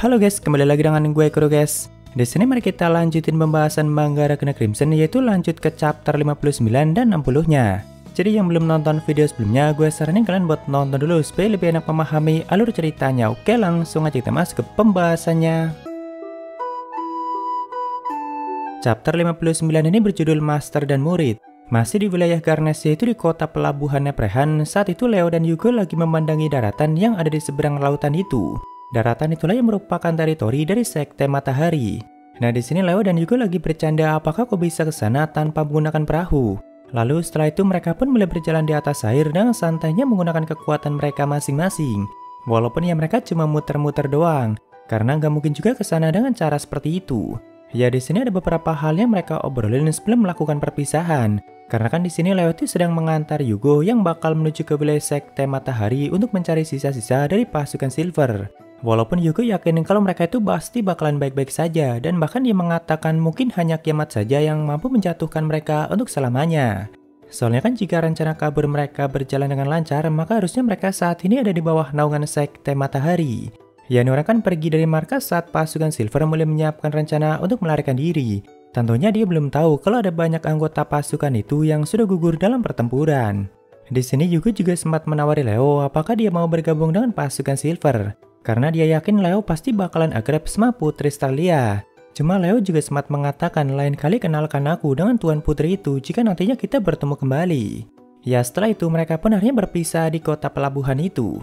Halo guys, kembali lagi dengan gue Kuro guys. Di sini mari kita lanjutin pembahasan manga Rakuna Crimson, yaitu lanjut ke chapter 59 dan 60-nya. Jadi yang belum nonton video sebelumnya, gue saranin kalian buat nonton dulu supaya lebih enak memahami alur ceritanya. Oke, langsung aja kita masuk ke pembahasannya. Chapter 59 ini berjudul Master dan Murid. Masih di wilayah Garnes, yaitu di kota pelabuhan Neprehan. Saat itu Leo dan Yugo lagi memandangi daratan yang ada di seberang lautan itu. Daratan itulah yang merupakan teritori dari Sekte Matahari. Nah, di sini Leo dan Yugo lagi bercanda apakah kau bisa ke sana tanpa menggunakan perahu. Lalu setelah itu mereka pun mulai berjalan di atas air dengan santainya menggunakan kekuatan mereka masing-masing. Walaupun ya mereka cuma muter-muter doang, karena nggak mungkin juga ke sana dengan cara seperti itu. Ya, di sini ada beberapa hal yang mereka obrolin sebelum melakukan perpisahan. Karena kan di sini Leo itu sedang mengantar Yugo yang bakal menuju ke wilayah Sekte Matahari untuk mencari sisa-sisa dari pasukan Silver. Walaupun Yugo yakin kalau mereka itu pasti bakalan baik-baik saja, dan bahkan dia mengatakan mungkin hanya kiamat saja yang mampu menjatuhkan mereka untuk selamanya. Soalnya kan jika rencana kabur mereka berjalan dengan lancar, maka harusnya mereka saat ini ada di bawah naungan Sekte Matahari. Ya, orang kan pergi dari markas saat pasukan Silver mulai menyiapkan rencana untuk melarikan diri. Tentunya dia belum tahu kalau ada banyak anggota pasukan itu yang sudah gugur dalam pertempuran. Di sini Yugo juga sempat menawari Leo apakah dia mau bergabung dengan pasukan Silver. Karena dia yakin Leo pasti bakalan akrab sama Putri Stalia. Cuma Leo juga sempat mengatakan lain kali kenalkan aku dengan Tuan Putri itu jika nantinya kita bertemu kembali. Ya, setelah itu mereka pun akhirnya berpisah di kota pelabuhan itu.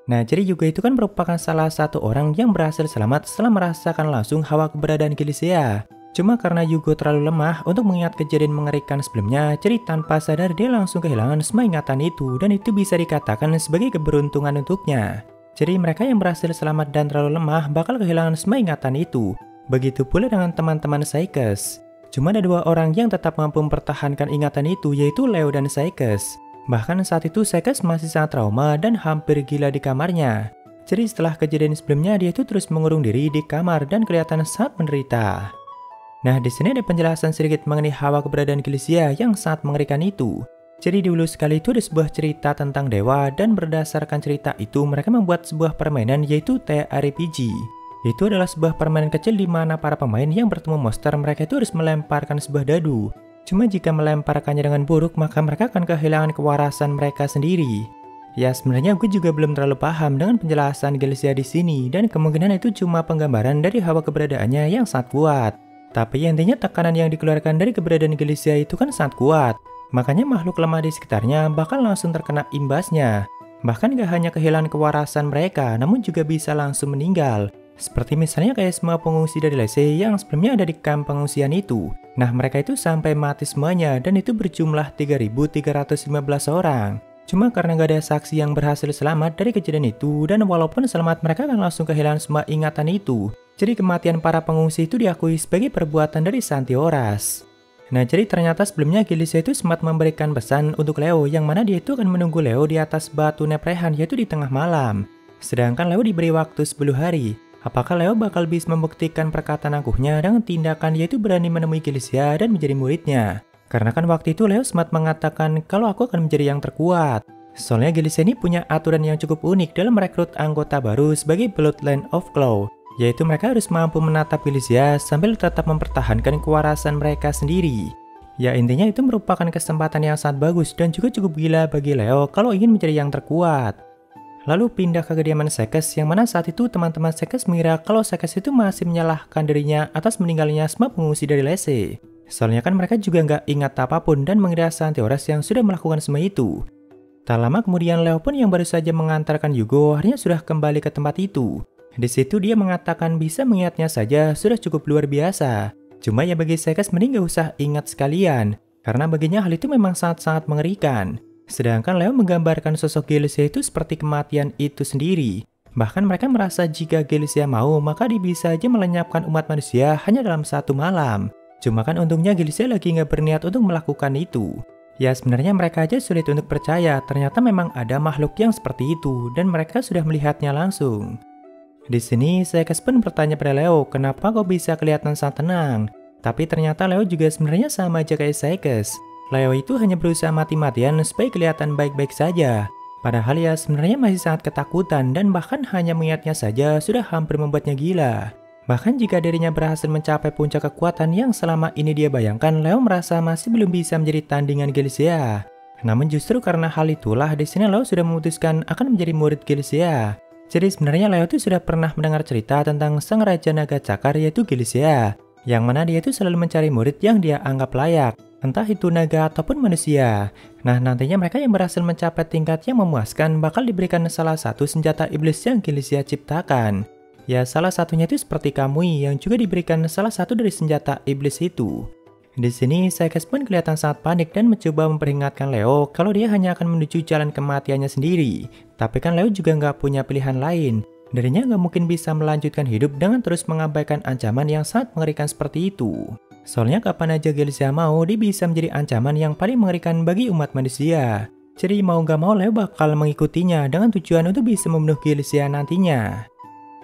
Nah, jadi Yugo itu kan merupakan salah satu orang yang berhasil selamat setelah merasakan langsung hawa keberadaan Glycia. Cuma karena Yugo terlalu lemah untuk mengingat kejadian mengerikan sebelumnya, jadi tanpa sadar dia langsung kehilangan semua ingatan itu, dan itu bisa dikatakan sebagai keberuntungan untuknya. Jadi mereka yang berhasil selamat dan terlalu lemah bakal kehilangan semua ingatan itu. Begitu pula dengan teman-teman Saikes. Cuma ada dua orang yang tetap mampu mempertahankan ingatan itu, yaitu Leo dan Saikes. Bahkan saat itu Saikes masih sangat trauma dan hampir gila di kamarnya. Jadi setelah kejadian sebelumnya dia itu terus mengurung diri di kamar dan kelihatan sangat menderita. Nah, di sini ada penjelasan sedikit mengenai hawa keberadaan Glycia yang sangat mengerikan itu. Jadi dulu sekali itu ada sebuah cerita tentang dewa, dan berdasarkan cerita itu mereka membuat sebuah permainan yaitu TRPG. Itu adalah sebuah permainan kecil di mana para pemain yang bertemu monster mereka itu harus melemparkan sebuah dadu. Cuma jika melemparkannya dengan buruk maka mereka akan kehilangan kewarasan mereka sendiri. Ya, sebenarnya gue juga belum terlalu paham dengan penjelasan Glycia di sini, dan kemungkinan itu cuma penggambaran dari hawa keberadaannya yang sangat kuat. Tapi intinya tekanan yang dikeluarkan dari keberadaan Glycia itu kan sangat kuat. Makanya makhluk lemah di sekitarnya bakal langsung terkena imbasnya. Bahkan gak hanya kehilangan kewarasan mereka, namun juga bisa langsung meninggal. Seperti misalnya kayak semua pengungsi dari Lese yang sebelumnya ada di kamp pengungsian itu. Nah, mereka itu sampai mati semuanya, dan itu berjumlah 3.315 orang. Cuma karena gak ada saksi yang berhasil selamat dari kejadian itu, dan walaupun selamat mereka akan langsung kehilangan semua ingatan itu. Jadi kematian para pengungsi itu diakui sebagai perbuatan dari Santioras. Nah, jadi ternyata sebelumnya Glycia itu sempat memberikan pesan untuk Leo, yang mana dia itu akan menunggu Leo di atas batu Neprehan, yaitu di tengah malam. Sedangkan Leo diberi waktu 10 hari. Apakah Leo bakal bisa membuktikan perkataan angkuhnya dengan tindakan yaitu berani menemui Glycia dan menjadi muridnya? Karena kan waktu itu Leo sempat mengatakan kalau aku akan menjadi yang terkuat. Soalnya Glycia ini punya aturan yang cukup unik dalam merekrut anggota baru sebagai Bloodline of Claw. Yaitu mereka harus mampu menatap Glycia sambil tetap mempertahankan kewarasan mereka sendiri. Ya, intinya itu merupakan kesempatan yang sangat bagus dan juga cukup gila bagi Leo kalau ingin menjadi yang terkuat. Lalu pindah ke kediaman Saikes, yang mana saat itu teman-teman Saikes mengira kalau Saikes itu masih menyalahkan dirinya atas meninggalnya semua pengungsi dari Lese. Soalnya kan mereka juga nggak ingat apapun dan mengira Santioras yang sudah melakukan semua itu. Tak lama kemudian Leo pun yang baru saja mengantarkan Yugo akhirnya sudah kembali ke tempat itu. Di situ dia mengatakan bisa mengingatnya saja sudah cukup luar biasa. Cuma ya bagi Saikes mending gak usah ingat sekalian, karena baginya hal itu memang sangat-sangat mengerikan. Sedangkan Leo menggambarkan sosok Glycia itu seperti kematian itu sendiri. Bahkan mereka merasa jika Glycia mau maka dia bisa aja melenyapkan umat manusia hanya dalam satu malam. Cuma kan untungnya Glycia lagi gak berniat untuk melakukan itu. Ya, sebenarnya mereka aja sulit untuk percaya ternyata memang ada makhluk yang seperti itu, dan mereka sudah melihatnya langsung. Di sini Saikes pun bertanya pada Leo, kenapa kau bisa kelihatan sangat tenang? Tapi ternyata Leo juga sebenarnya sama aja kayak Saikes. Leo itu hanya berusaha mati-matian supaya kelihatan baik-baik saja. Padahal ya sebenarnya masih sangat ketakutan dan bahkan hanya mengingatnya saja sudah hampir membuatnya gila. Bahkan jika dirinya berhasil mencapai puncak kekuatan yang selama ini dia bayangkan, Leo merasa masih belum bisa menjadi tandingan Gilzia. Namun justru karena hal itulah di sini Leo sudah memutuskan akan menjadi murid Gilzia. Jadi sebenarnya Leo itu sudah pernah mendengar cerita tentang sang Raja Naga Cakar yaitu Gilzia, yang mana dia itu selalu mencari murid yang dia anggap layak, entah itu naga ataupun manusia. Nah nantinya mereka yang berhasil mencapai tingkat yang memuaskan bakal diberikan salah satu senjata iblis yang Gilzia ciptakan. Ya salah satunya itu seperti Kamui yang juga diberikan salah satu dari senjata iblis itu. Di sini Saikes pun kelihatan sangat panik dan mencoba memperingatkan Leo kalau dia hanya akan menuju jalan kematiannya sendiri. Tapi kan Leo juga nggak punya pilihan lain. Dirinya nggak mungkin bisa melanjutkan hidup dengan terus mengabaikan ancaman yang sangat mengerikan seperti itu. Soalnya kapan aja Gilzia mau, dia bisa menjadi ancaman yang paling mengerikan bagi umat manusia. Jadi mau nggak mau Leo bakal mengikutinya dengan tujuan untuk bisa membunuh Gilzia nantinya.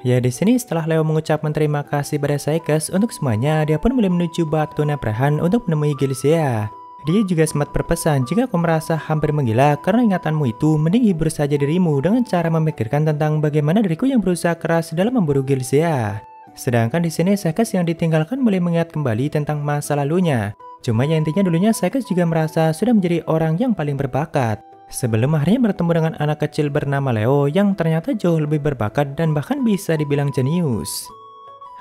Ya di sini setelah Leo mengucapkan terima kasih pada Saikes untuk semuanya, dia pun mulai menuju Batu Neprehan untuk menemui Gilzia. Dia juga sempat berpesan, jika kau merasa hampir menggila karena ingatanmu itu, mending hibur saja dirimu dengan cara memikirkan tentang bagaimana diriku yang berusaha keras dalam memburu Gilzia. Sedangkan di sini Saikes yang ditinggalkan mulai mengingat kembali tentang masa lalunya. Cuma yang intinya dulunya Saikes juga merasa sudah menjadi orang yang paling berbakat. Sebelum akhirnya bertemu dengan anak kecil bernama Leo yang ternyata jauh lebih berbakat dan bahkan bisa dibilang jenius.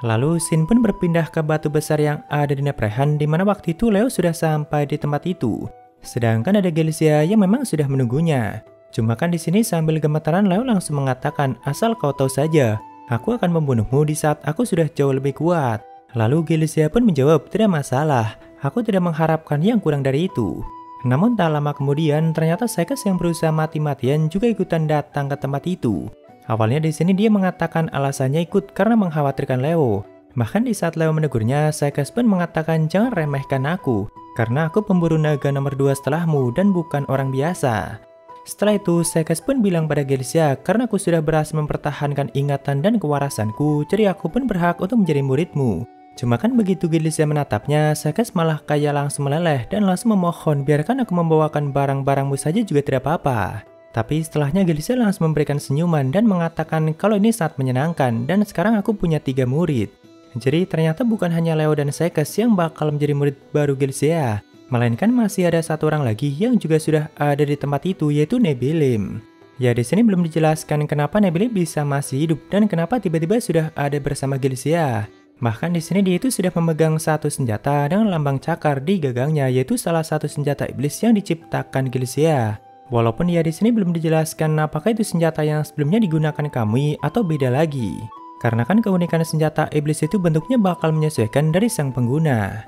Lalu Shin pun berpindah ke batu besar yang ada di Neprehan, di mana waktu itu Leo sudah sampai di tempat itu. Sedangkan ada Gilzia yang memang sudah menunggunya. Cuma kan di sini sambil gemetaran Leo langsung mengatakan, asal kau tahu saja, aku akan membunuhmu di saat aku sudah jauh lebih kuat. Lalu Gilzia pun menjawab, tidak masalah, aku tidak mengharapkan yang kurang dari itu. Namun tak lama kemudian ternyata Saikes yang berusaha mati-matian juga ikutan datang ke tempat itu. Awalnya di sini dia mengatakan alasannya ikut karena mengkhawatirkan Leo. Bahkan di saat Leo menegurnya, Saikes pun mengatakan jangan remehkan aku, karena aku pemburu naga nomor 2 setelahmu dan bukan orang biasa. Setelah itu Saikes pun bilang pada Gilzia, karena aku sudah berhasil mempertahankan ingatan dan kewarasanku, jadi aku pun berhak untuk menjadi muridmu. Cuma kan begitu Gilzia menatapnya, Saikes malah kayak langsung meleleh dan langsung memohon biarkan aku membawakan barang-barangmu saja juga tidak apa-apa. Tapi setelahnya Gilzia langsung memberikan senyuman dan mengatakan kalau ini sangat menyenangkan dan sekarang aku punya 3 murid. Jadi ternyata bukan hanya Leo dan Saikes yang bakal menjadi murid baru Gilzia, melainkan masih ada satu orang lagi yang juga sudah ada di tempat itu yaitu Nebilim. Ya di sini belum dijelaskan kenapa Nebilim bisa masih hidup dan kenapa tiba-tiba sudah ada bersama Gilzia. Bahkan di sini dia itu sudah memegang satu senjata dengan lambang cakar di gagangnya, yaitu salah satu senjata iblis yang diciptakan Gilzia. Walaupun ya di sini belum dijelaskan apakah itu senjata yang sebelumnya digunakan Kamui atau beda lagi. Karena kan keunikan senjata iblis itu bentuknya bakal menyesuaikan dari sang pengguna.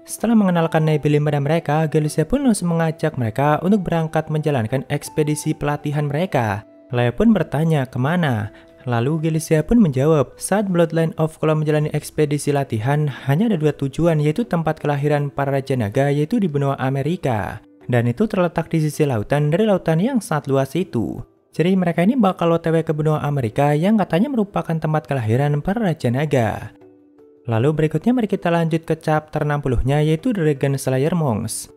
Setelah mengenalkan Nebilim pada mereka, Gilzia pun langsung mengajak mereka untuk berangkat menjalankan ekspedisi pelatihan mereka. Leo pun bertanya kemana. Lalu Gilzia pun menjawab, saat Bloodline of Claw menjalani ekspedisi latihan, hanya ada 2 tujuan, yaitu tempat kelahiran para Raja Naga, yaitu di benua Amerika. Dan itu terletak di sisi lautan dari lautan yang sangat luas itu. Jadi mereka ini bakal OTW ke benua Amerika yang katanya merupakan tempat kelahiran para Raja Naga. Lalu berikutnya mari kita lanjut ke chapter 60-nya, yaitu Dragon Slayer Monks.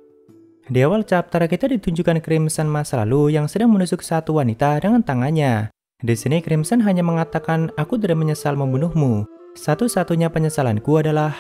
Di awal chapter kita ditunjukkan Crimson masa lalu yang sedang menusuk satu wanita dengan tangannya. Di sini Crimson hanya mengatakan, aku tidak menyesal membunuhmu. Satu-satunya penyesalanku adalah...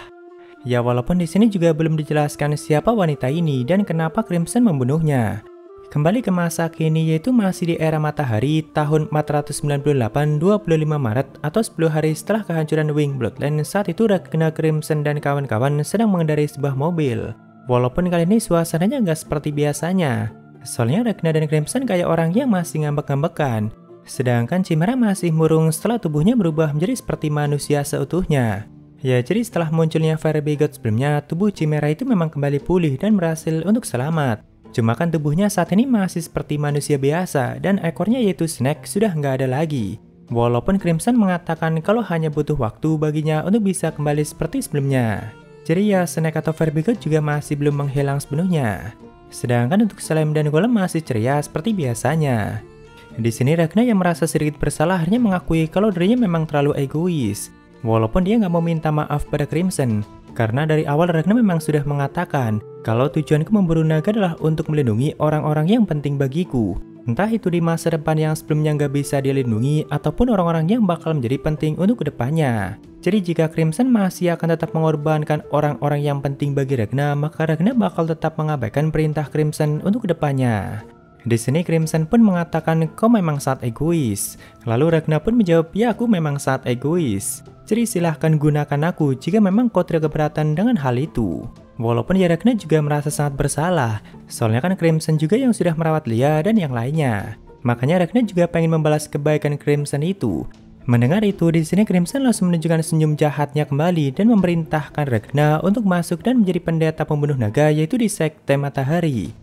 Ya walaupun di sini juga belum dijelaskan siapa wanita ini dan kenapa Crimson membunuhnya. Kembali ke masa kini yaitu masih di era matahari tahun 498 25 Maret atau 10 hari setelah kehancuran Wing Bloodline. Saat itu Ragna, Crimson dan kawan-kawan sedang mengendarai sebuah mobil. Walaupun kali ini suasananya nggak seperti biasanya. Soalnya Ragna dan Crimson kayak orang yang masih ngambek-ngambekan. Sedangkan Chimera masih murung setelah tubuhnya berubah menjadi seperti manusia seutuhnya. Ya jadi setelah munculnya Fire Bigot sebelumnya, tubuh Chimera itu memang kembali pulih dan berhasil untuk selamat. Cuma kan tubuhnya saat ini masih seperti manusia biasa dan ekornya yaitu Snake sudah nggak ada lagi. Walaupun Crimson mengatakan kalau hanya butuh waktu baginya untuk bisa kembali seperti sebelumnya. Jadi ya Snake atau Fire Bigot juga masih belum menghilang sepenuhnya. Sedangkan untuk Slime dan Golem masih ceria seperti biasanya. Di sini Ragna yang merasa sedikit bersalah akhirnya mengakui kalau dirinya memang terlalu egois. Walaupun dia nggak mau minta maaf pada Crimson. Karena dari awal Ragna memang sudah mengatakan kalau tujuanku memburu naga adalah untuk melindungi orang-orang yang penting bagiku. Entah itu di masa depan yang sebelumnya nggak bisa dilindungi, ataupun orang-orang yang bakal menjadi penting untuk kedepannya. Jadi jika Crimson masih akan tetap mengorbankan orang-orang yang penting bagi Ragna, maka Ragna bakal tetap mengabaikan perintah Crimson untuk kedepannya. Di sini Crimson pun mengatakan, kau memang sangat egois. Lalu Ragna pun menjawab, ya aku memang sangat egois. Jadi silahkan gunakan aku jika memang kau tidak keberatan dengan hal itu. Walaupun ya Ragna juga merasa sangat bersalah, soalnya kan Crimson juga yang sudah merawat Lia dan yang lainnya. Makanya Ragna juga pengen membalas kebaikan Crimson itu. Mendengar itu, di sini Crimson langsung menunjukkan senyum jahatnya kembali dan memerintahkan Ragna untuk masuk dan menjadi pendeta pembunuh naga, yaitu di Sekte Matahari.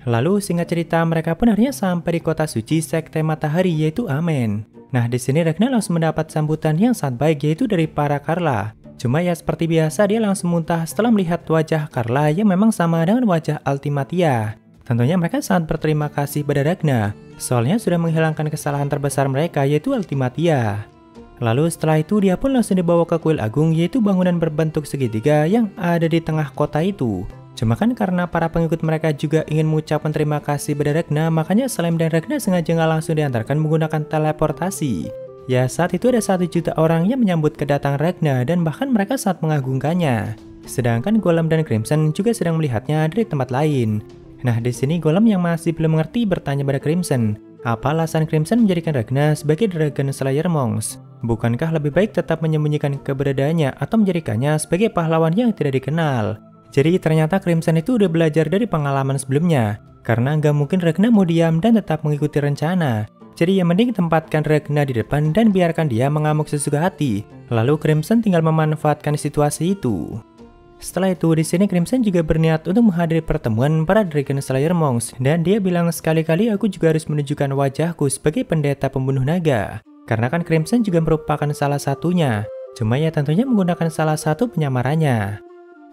Lalu singkat cerita, mereka pun akhirnya sampai di kota suci Sekte Matahari, yaitu Amen. Nah, di sini Ragna langsung mendapat sambutan yang sangat baik, yaitu dari para Carla. Cuma ya seperti biasa, dia langsung muntah setelah melihat wajah Carla yang memang sama dengan wajah Ultimatia. Tentunya mereka sangat berterima kasih pada Ragna, soalnya sudah menghilangkan kesalahan terbesar mereka, yaitu Ultimatia. Lalu setelah itu dia pun langsung dibawa ke kuil agung, yaitu bangunan berbentuk segitiga yang ada di tengah kota itu. Cuma kan karena para pengikut mereka juga ingin mengucapkan terima kasih pada Ragna, makanya Slime dan Ragna sengaja nggak langsung diantarkan menggunakan teleportasi. Ya, saat itu ada 1 juta orang yang menyambut kedatangan Ragna dan bahkan mereka sangat mengagungkannya. Sedangkan Golem dan Crimson juga sedang melihatnya dari tempat lain. Nah, di sini Golem yang masih belum mengerti bertanya pada Crimson, apa alasan Crimson menjadikan Ragna sebagai Dragon Slayer Monks? Bukankah lebih baik tetap menyembunyikan keberadaannya atau menjadikannya sebagai pahlawan yang tidak dikenal? Jadi ternyata Crimson itu udah belajar dari pengalaman sebelumnya, karena nggak mungkin Ragna mau diam dan tetap mengikuti rencana. Jadi ya mending tempatkan Ragna di depan dan biarkan dia mengamuk sesuka hati. Lalu Crimson tinggal memanfaatkan situasi itu. Setelah itu di sini Crimson juga berniat untuk menghadiri pertemuan para Dragon Slayer Monks dan dia bilang, sekali-kali aku juga harus menunjukkan wajahku sebagai pendeta pembunuh naga. Karena kan Crimson juga merupakan salah satunya. Cuma ya tentunya menggunakan salah satu penyamarannya.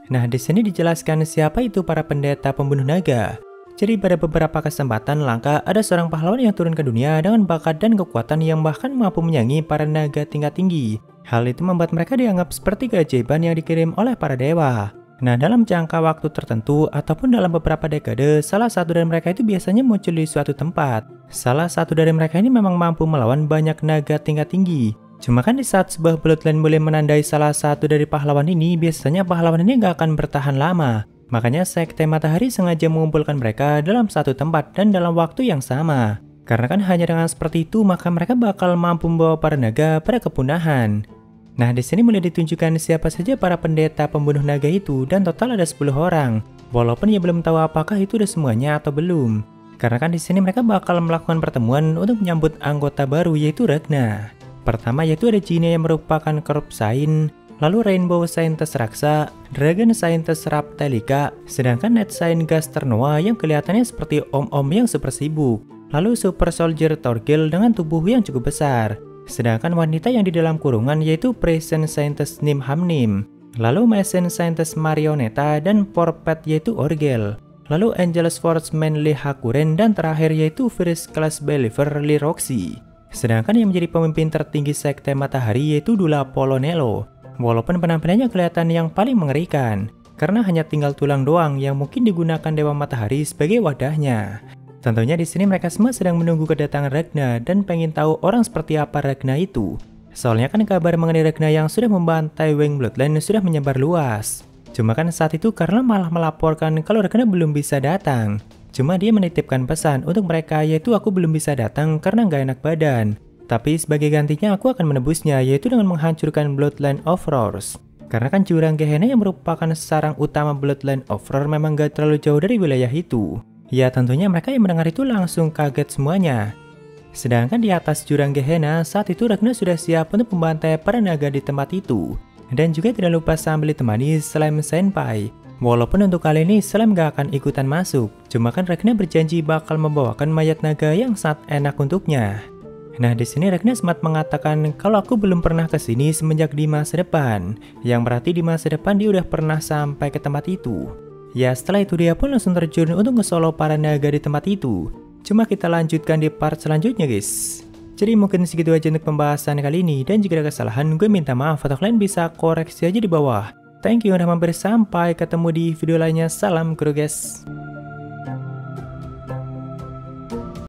Nah, di sini dijelaskan siapa itu para pendeta pembunuh naga. Jadi pada beberapa kesempatan langka ada seorang pahlawan yang turun ke dunia dengan bakat dan kekuatan yang bahkan mampu menyanyi para naga tingkat tinggi. Hal itu membuat mereka dianggap seperti keajaiban yang dikirim oleh para dewa. Nah, dalam jangka waktu tertentu ataupun dalam beberapa dekade, salah satu dari mereka itu biasanya muncul di suatu tempat. Salah satu dari mereka ini memang mampu melawan banyak naga tingkat tinggi. Cuma kan di saat sebuah bloodline mulai menandai salah satu dari pahlawan ini, biasanya pahlawan ini nggak akan bertahan lama. Makanya Sekte Matahari sengaja mengumpulkan mereka dalam satu tempat dan dalam waktu yang sama. Karena kan hanya dengan seperti itu maka mereka bakal mampu membawa para naga pada kepunahan. Nah, di sini mulai ditunjukkan siapa saja para pendeta pembunuh naga itu dan total ada 10 orang. Walaupun ya belum tahu apakah itu udah semuanya atau belum. Karena kan di sini mereka bakal melakukan pertemuan untuk menyambut anggota baru, yaitu Ragna. Pertama yaitu ada Gina yang merupakan Corpsine, lalu Rainbow Scientist Raksa, Dragon Scientist Raptalica, sedangkan Net Scientist Gasternoa yang kelihatannya seperti om-om yang super sibuk, lalu Super Soldier Torgil dengan tubuh yang cukup besar, sedangkan wanita yang di dalam kurungan yaitu Present Scientist Nimhamnim, lalu Mesin Scientist Marionetta dan Porpet yaitu Orgel, lalu Angelus Forceman Lee Hakuren dan terakhir yaitu First Class Believer Lee Roxy. Sedangkan yang menjadi pemimpin tertinggi Sekte Matahari yaitu Dula Polonelo. Walaupun penampilannya kelihatan yang paling mengerikan, karena hanya tinggal tulang doang yang mungkin digunakan Dewa Matahari sebagai wadahnya. Tentunya di sini mereka semua sedang menunggu kedatangan Ragna dan pengen tahu orang seperti apa Ragna itu. Soalnya kan kabar mengenai Ragna yang sudah membantai Wing Bloodline sudah menyebar luas. Cuma kan saat itu Carla malah melaporkan kalau Ragna belum bisa datang. Cuma dia menitipkan pesan untuk mereka yaitu aku belum bisa datang karena nggak enak badan. Tapi sebagai gantinya aku akan menebusnya yaitu dengan menghancurkan Bloodline of Roars. Karena kan jurang Gehenna yang merupakan sarang utama Bloodline of Roar memang gak terlalu jauh dari wilayah itu. Ya tentunya mereka yang mendengar itu langsung kaget semuanya. Sedangkan di atas jurang Gehenna saat itu Ragna sudah siap untuk membantai para naga di tempat itu. Dan juga tidak lupa sambil ditemani Slime Senpai. Walaupun untuk kali ini Slime gak akan ikutan masuk. Cuma kan Ragna berjanji bakal membawakan mayat naga yang sangat enak untuknya. Nah, di sini Ragna sempat mengatakan kalau aku belum pernah ke sini semenjak di masa depan, yang berarti di masa depan dia udah pernah sampai ke tempat itu. Ya, setelah itu dia pun langsung terjun untuk nge-solo para naga di tempat itu. Cuma kita lanjutkan di part selanjutnya, guys. Jadi mungkin segitu aja untuk pembahasan kali ini, dan jika ada kesalahan gue minta maaf atau kalian bisa koreksi aja di bawah. Thank you udah mampir, sampai ketemu di video lainnya. Salam kru guys.